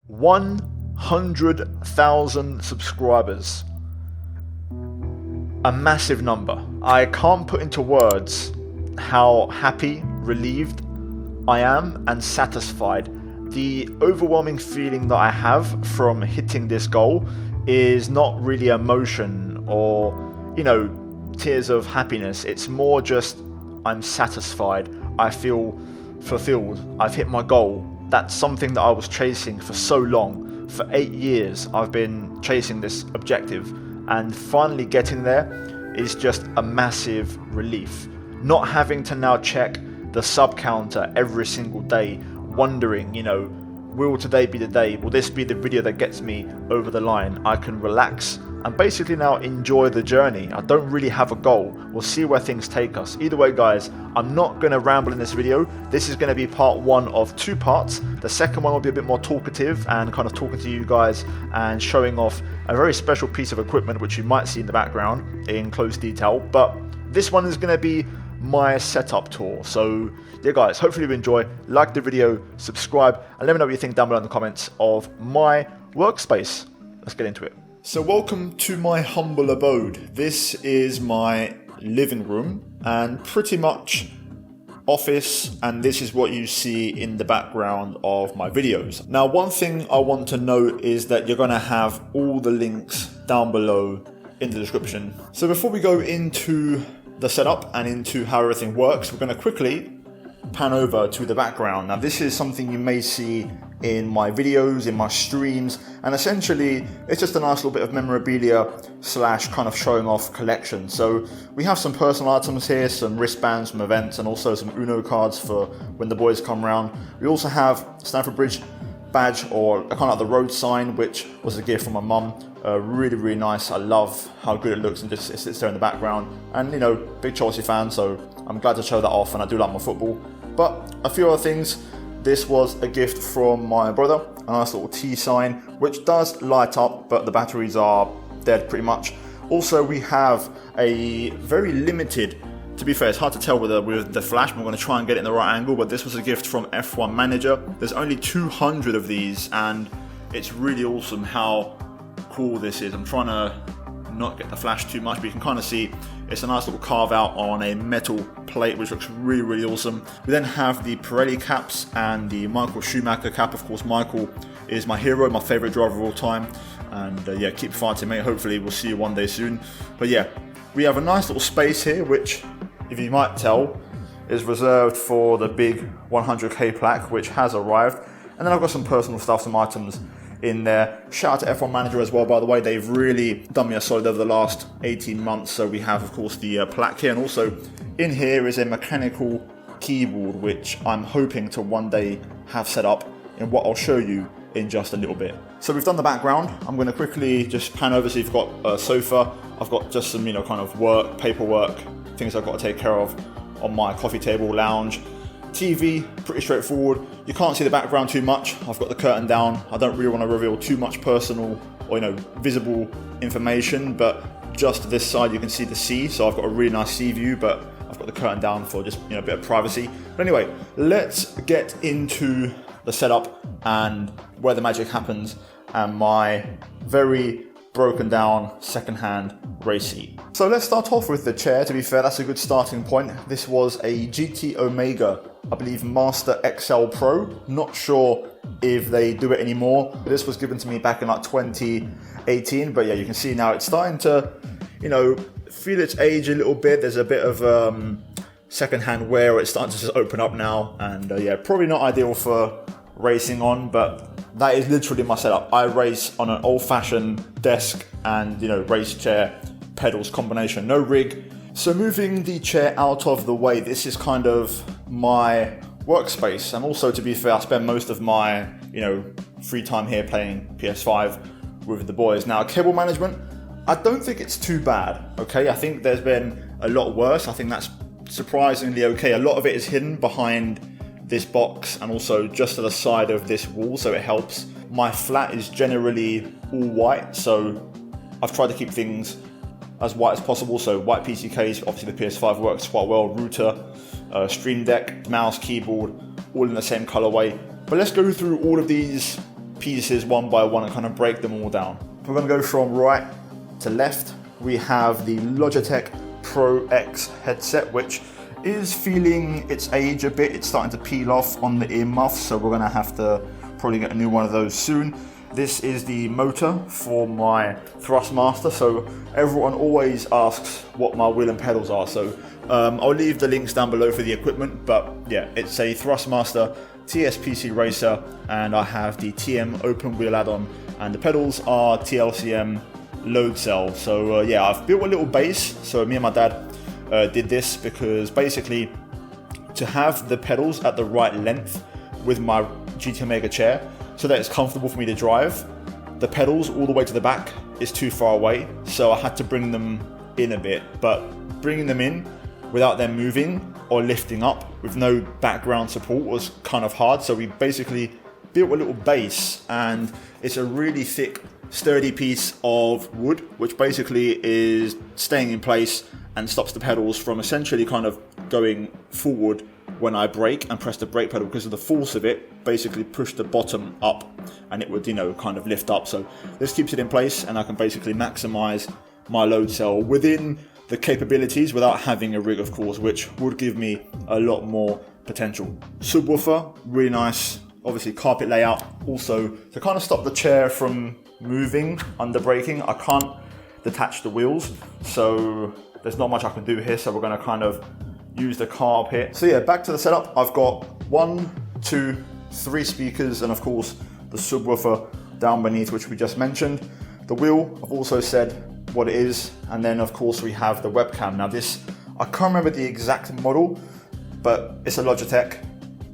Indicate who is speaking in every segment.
Speaker 1: 100,000 subscribers. A massive number. I can't put into words how happy, relieved I am and satisfied. The overwhelming feeling that I have from hitting this goal is not really emotion or, tears of happiness. It's more just I'm satisfied. I feel fulfilled. I've hit my goal. That's something that I was chasing for so long. For 8 years I've been chasing this objective, and finally getting there is just a massive relief. Not having to now check the sub counter every single day, wondering, will today be the day? Will this be the video that gets me over the line? I can relax and basically now enjoy the journey. I don't really have a goal. We'll see where things take us. Either way, guys, I'm not going to ramble in this video. This is going to be part one of 2 parts. The second one will be a bit more talkative and kind of talking to you guys and showing off a very special piece of equipment which you might see in the background in close detail. But this one is going to be my setup tour. So yeah, guys, hopefully you enjoy. Like the video, subscribe, and let me know what you think down below in the comments of my workspace. Let's get into it. So welcome to my humble abode. This is my living room and pretty much office, and this is what you see in the background of my videos. Now, one thing I want to note is that you're going to have all the links down below in the description. So before we go into the setup and into how everything works, we're going to quickly pan over to the background. Now, this is something you may see in my videos, in my streams, and essentially it's just a nice little bit of memorabilia slash kind of showing off collection. So we have some personal items here, some wristbands from events, and also some Uno cards for when the boys come around. We also have Stamford Bridge badge, or kind of like the road sign, which was a gift from my mum. Really, really nice. I love how good it looks and just it sits there in the background. And big Chelsea fan, so I'm glad to show that off, and I do like my football. But a few other things. This was a gift from my brother, a nice little T sign, which does light up, but the batteries are dead pretty much. Also, we have a very limited, to be fair, it's hard to tell with the flash, but I'm going to try and get it in the right angle, but this was a gift from F1 Manager. There's only 200 of these, and it's really awesome how cool this is. I'm trying to not get the flash too much, but you can kind of see it's a nice little carve out on a metal plate, which looks really, really awesome. We then have the Pirelli caps and the Michael Schumacher cap. Of course, Michael is my hero, my favorite driver of all time, and yeah, keep fighting, mate. Hopefully we'll see you one day soon. But yeah, we have a nice little space here, which, if you might tell, is reserved for the big 100k plaque, which has arrived. And then I've got some personal stuff, some items in there. Shout out to F1 Manager as well, by the way. They've really done me a solid over the last 18 months. So we have, of course, the plaque here, and also in here is a mechanical keyboard, which I'm hoping to one day have set up in what I'll show you in just a little bit. So we've done the background. I'm going to quickly just pan over. So you've got a sofa. I've got just some, kind of work, paperwork, things I've got to take care of on my coffee table, lounge. TV, pretty straightforward. You can't see the background too much. I've got the curtain down. I don't really want to reveal too much personal or visible information, but just to this side you can see the sea, so I've got a really nice sea view, but I've got the curtain down for just a bit of privacy. But anyway, let's get into the setup and where the magic happens, and my very broken down second-hand race seat. So let's start off with the chair. To be fair, that's a good starting point. This was a GT Omega, I believe, Master XL Pro. Not sure if they do it anymore. This was given to me back in like 2018, but yeah, you can see now it's starting to, feel its age a little bit. There's a bit of second-hand wear. It's starting to just open up now, and yeah, probably not ideal for racing on, but that is literally my setup. I race on an old-fashioned desk and race chair, pedals combination, no rig. So moving the chair out of the way, this is kind of my workspace. And also, to be fair, I spend most of my free time here playing PS5 with the boys. Now, cable management, I don't think it's too bad. Okay, I think there's been a lot worse. I think that's surprisingly okay. A lot of it is hidden behind this box and also just to the side of this wall, so it helps. My flat is generally all white, so I've tried to keep things as white as possible. So white PC case, obviously the PS5 works quite well, router, Stream Deck, mouse, keyboard, all in the same colorway. But let's go through all of these pieces one by one and kind of break them all down. We're going to go from right to left. We have the Logitech Pro X headset, which is feeling its age a bit. It's starting to peel off on the ear muffs, so we're going to have to probably get a new one of those soon. This is the motor for my Thrustmaster, so everyone always asks what my wheel and pedals are, so I'll leave the links down below for the equipment, but yeah, it's a Thrustmaster TSPC Racer, and I have the TM open wheel add-on, and the pedals are T-LCM Loadcell. So yeah, I've built a little base, so me and my dad did this because basically to have the pedals at the right length with my GT Omega chair so that it's comfortable for me to drive, the pedals all the way to the back is too far away, so I had to bring them in a bit, but bringing them in without them moving or lifting up with no background support was kind of hard. So we basically built a little base, and it's a really thick, sturdy piece of wood, which basically is staying in place and stops the pedals from essentially kind of going forward when I brake and press the brake pedal, because of the force of it basically pushed the bottom up and it would, you know, kind of lift up. So this keeps it in place, and I can basically maximize my load cell within the capabilities without having a rig, of course, which would give me a lot more potential. Subwoofer, really nice, obviously carpet layout. Also, to kind of stop the chair from moving under braking, I can't detach the wheels, so there's not much I can do here, so we're going to kind of use the carpet. So yeah, back to the setup. I've got 1, 2, 3 speakers, and of course the subwoofer down beneath, which we just mentioned. The wheel, I've also said what it is, and then of course we have the webcam. Now this, I can't remember the exact model, but it's a Logitech.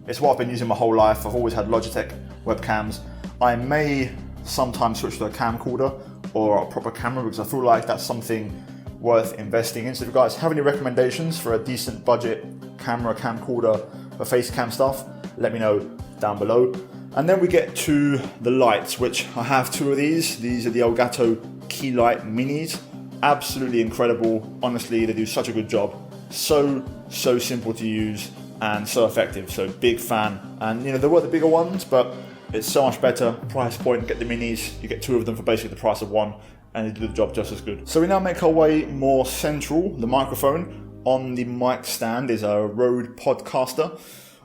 Speaker 1: It's what I've been using my whole life. I've always had Logitech webcams. I may sometimes switch to a camcorder or a proper camera, because I feel like that's something worth investing in. So if you guys have any recommendations for a decent budget camera, camcorder, for face cam stuff, let me know down below. And then we get to the lights, which I have 2 of these. These are the Elgato Key Light Minis. Absolutely incredible. Honestly, they do such a good job. So simple to use and so effective. So big fan. And you know, there were the bigger ones, but it's so much better price point. Get the minis, you get 2 of them for basically the price of 1, and they do the job just as good. So we now make our way more central. The microphone on the mic stand is a Rode Podcaster.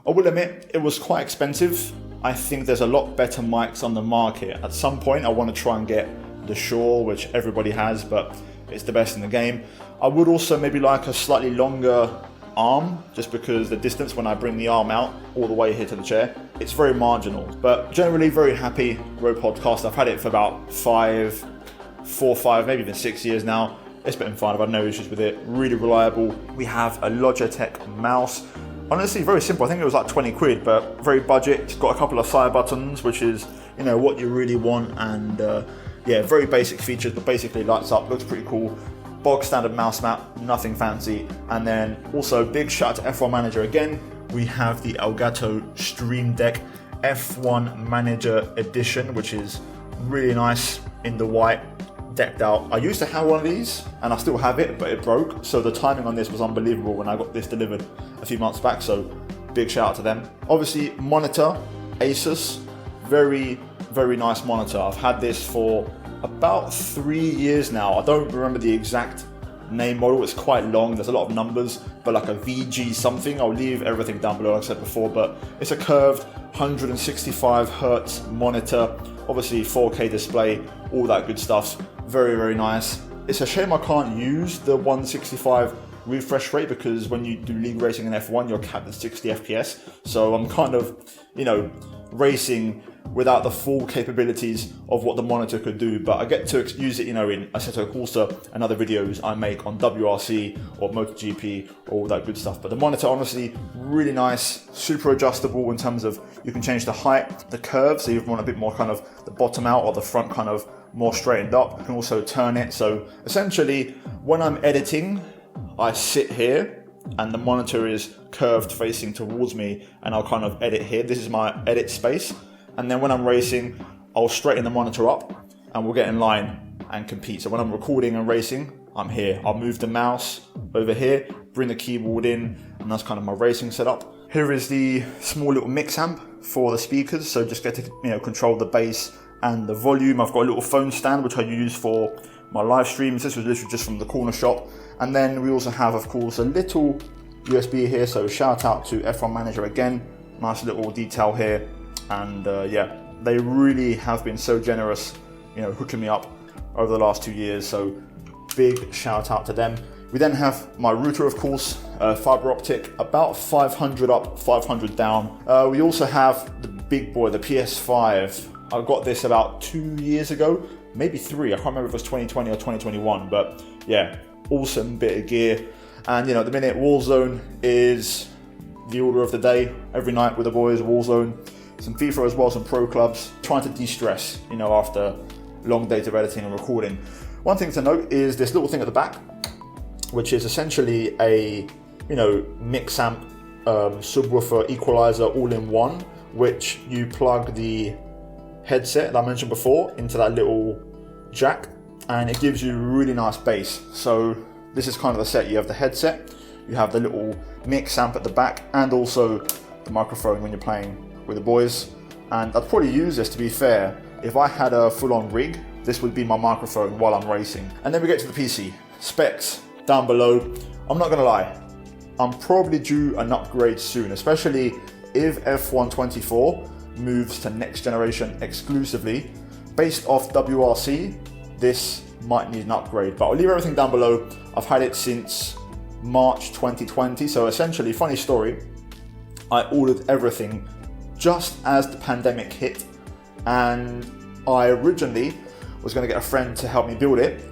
Speaker 1: I will admit, it was quite expensive. I think there's a lot better mics on the market. At some point, I want to try and get the Shure, which everybody has, but it's the best in the game. I would also maybe like a slightly longer arm, just because the distance when I bring the arm out all the way here to the chair, it's very marginal. But generally very happy Rode Podcaster. I've had it for about 4 or 5, maybe even 6 years now. It's been fine. I've had no issues with it. Really reliable. We have a Logitech mouse. Honestly, very simple. I think it was like 20 quid, but very budget. It's got a couple of side buttons, which is, you know, what you really want. And yeah, very basic features, but basically lights up, looks pretty cool. Bog standard mouse map, nothing fancy. And then also big shout out to F1 Manager again. We have the Elgato Stream Deck F1 Manager Edition, which is really nice in the white, decked out. I used to have one of these and I still have it, but it broke. So the timing on this was unbelievable when I got this delivered a few months back. So big shout out to them. Obviously monitor, ASUS, very nice monitor. I've had this for about 3 years now. I don't remember the exact name model. It's quite long. There's a lot of numbers, but like a VG something. I'll leave everything down below, like I said before, but it's a curved 165 Hertz monitor. Obviously 4K display, all that good stuff. Very nice. It's a shame I can't use the 165 refresh rate, because when you do league racing in F1, you're capped at 60 FPS. So I'm kind of, you know, racing without the full capabilities of what the monitor could do, but I get to use it, you know, in Assetto Corsa and other videos I make on WRC or MotoGP, all that good stuff. But the monitor, honestly, really nice, super adjustable in terms of you can change the height, the curve, so you want a bit more kind of the bottom out or the front kind of more straightened up. You can also turn it, so essentially when I'm editing, I sit here and the monitor is curved facing towards me, and I'll kind of edit here. This is my edit space. And then when I'm racing, I'll straighten the monitor up and we'll get in line and compete. So when I'm recording and racing, I'm here. I'll move the mouse over here, bring the keyboard in, and that's kind of my racing setup. Here is the small little mix amp. for the speakers, so just get to control the bass and the volume. I've got a little phone stand which I use for my live streams. This was literally just from the corner shop. And then we also have, of course, a little USB here, so shout out to F1 Manager again. Nice little detail here, and yeah, they really have been so generous, hooking me up over the last 2 years, so big shout out to them. We then have my router, of course, fiber optic, about 500 up, 500 down. We also have the big boy, the PS5. I got this about 2 years ago, maybe 3. I can't remember if it was 2020 or 2021, but yeah, awesome bit of gear. And at the minute, Warzone is the order of the day. Every night with the boys, Warzone. Some FIFA as well, some pro clubs. Trying to de-stress, after long days of editing and recording. One thing to note is this little thing at the back, which is essentially a, mix amp, subwoofer, equalizer, all in one, which you plug the headset that I mentioned before into that little jack, and it gives you really nice bass. So this is kind of the set. You have the headset, you have the little mix amp at the back, and also the microphone when you're playing with the boys. And I'd probably use this, to be fair, if I had a full-on rig, this would be my microphone while I'm racing. And then we get to the PC. Specs down below. I'm not gonna lie, I'm probably due an upgrade soon, especially if F124 moves to next generation exclusively. Based off WRC, this might need an upgrade, but I'll leave everything down below. I've had it since March 2020, so essentially, funny story, I ordered everything just as the pandemic hit, and I originally was going to get a friend to help me build it,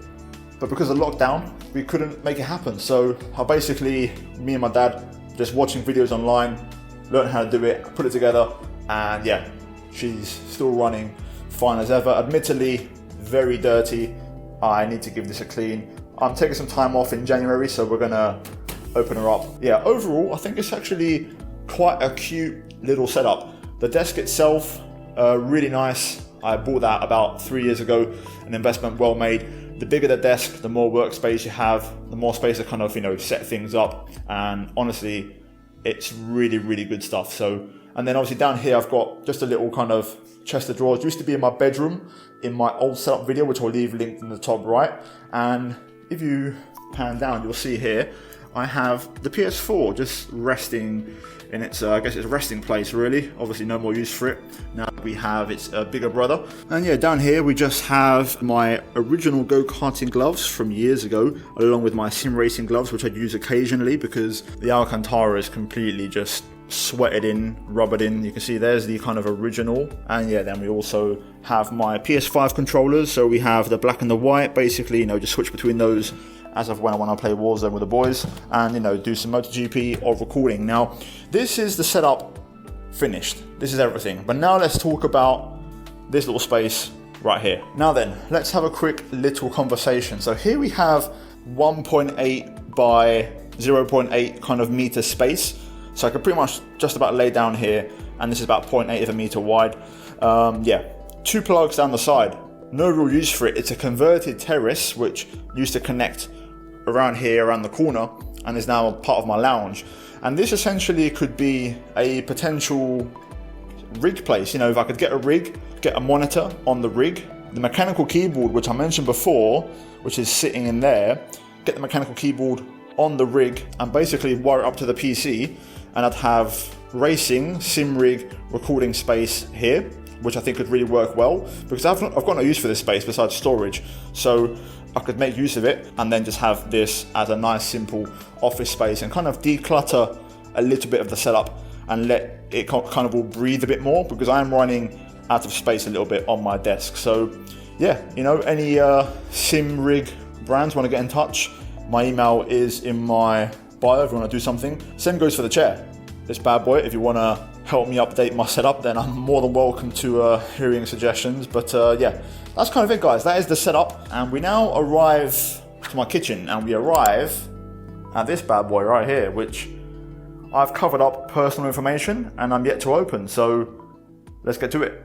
Speaker 1: but because of lockdown, we couldn't make it happen. So I basically, me and my dad, just watching videos online, learned how to do it, put it together, and yeah, she's still running fine as ever. Admittedly, very dirty. I need to give this a clean. I'm taking some time off in January, so we're gonna open her up. Yeah, overall, I think it's actually quite a cute little setup. The desk itself, really nice. I bought that about 3 years ago, an investment well made. The bigger the desk, the more workspace you have, the more space to kind of, set things up. And honestly, it's really, really good stuff. So, and then obviously down here, I've got just a little kind of chest of drawers. It used to be in my bedroom in my old setup video, which I'll leave linked in the top right. And if you pan down, you'll see here, I have the PS4 just resting in its, I guess its resting place really. Obviously no more use for it. Now we have its bigger brother. And yeah, down here we just have my original go-karting gloves from years ago, along with my sim racing gloves, which I'd use occasionally because the Alcantara is completely just sweated in, rubbered in. You can see there's the kind of original. And yeah, then we also have my PS5 controllers. So we have the black and the white, basically, just switch between those as of when I play Warzone with the boys, and do some MotoGP or recording. Now, this is the setup finished. This is everything. But now let's talk about this little space right here. Now then, let's have a quick little conversation. So here we have 1.8 by 0.8 kind of meter space. So I could pretty much just about lay down here, and this is about 0.8 of a meter wide. Yeah, 2 plugs down the side. No real use for it. It's a converted terrace which used to connect around here, around the corner, and is now part of my lounge. And this essentially could be a potential rig place. If I could get a rig, get a monitor on the rig, the mechanical keyboard, which I mentioned before, which is sitting in there, get the mechanical keyboard on the rig and basically wire it up to the PC, and I'd have racing, sim rig, recording space here, which I think could really work well, because I've got no use for this space besides storage. So I could make use of it and then just have this as a nice simple office space and kind of declutter a little bit of the setup and let it kind of all breathe a bit more, because I am running out of space a little bit on my desk. So yeah, any sim rig brands want to get in touch, my email is in my bio if you want to do something. Same goes for the chair. This bad boy, if you want to help me update my setup, then I'm more than welcome to hearing suggestions. But yeah, that's kind of it, guys. That is the setup, and we now arrive to my kitchen, and we arrive at this bad boy right here, which I've covered up personal information and I'm yet to open, so let's get to it.